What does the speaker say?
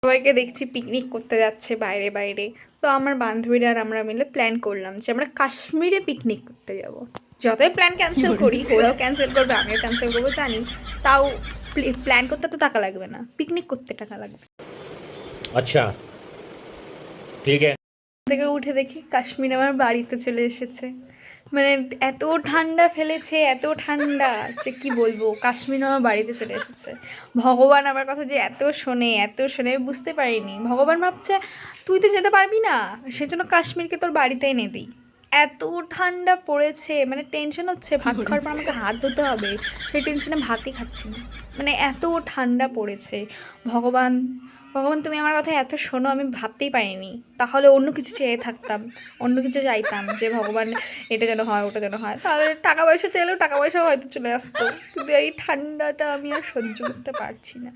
সবাইকে দেখছি পিকনিক করতে যাচ্ছে বাইরে বাইরে। তো আমার বান্ধবীরা আর আমরা মিলে প্ল্যান করলাম যে আমরা কাশ্মীরে পিকনিক করতে যাব। যতই প্ল্যান ক্যান্সেল করি, ওরাও ক্যান্সেল করবে, আমিও ক্যান্সেল করবো জানি, তাও প্ল্যান করতে তো টাকা লাগবে না, পিকনিক করতে টাকা লাগবে। अच्छा ठीक है। থেকে উঠে দেখি কাশ্মীর আমার বাড়িতে চলে এসেছে। মানে এত ঠান্ডা ফেলেছে, এত ঠান্ডা যে কি বলবো, কাশ্মীর আমার বাড়িতে চলে এসেছে। ভগবান আমার কথা যে এত শোনে, এত শোনে, আমি বুঝতে পারিনি। ভগবান ভাবছে তুই তো যেতে পারবি না, সেজন্য কাশ্মীরকে তোর বাড়িতে এনে দিই। এত ঠান্ডা পড়েছে, মানে টেনশন হচ্ছে ভাত খাওয়ার পর আমাকে হাত ধুতে হবে, সেই টেনশনে ভাতই খাচ্ছি না। মানে এত ঠান্ডা পড়েছে। ভগবান, ভগবান তুমি আমার কথা এত শোনো, আমি ভাবতেই পারিনি। তাহলে অন্য কিছু চেয়ে থাকতাম, অন্য কিছু চাইতাম যে ভগবান এটা যেন হয়, ওটা যেন হয়, তাহলে টাকা পয়সা চাইলেও টাকা পয়সা হয়তো চলে আসতো। কিন্তু এই ঠান্ডাটা আমি আর সহ্য করতে পারছি না।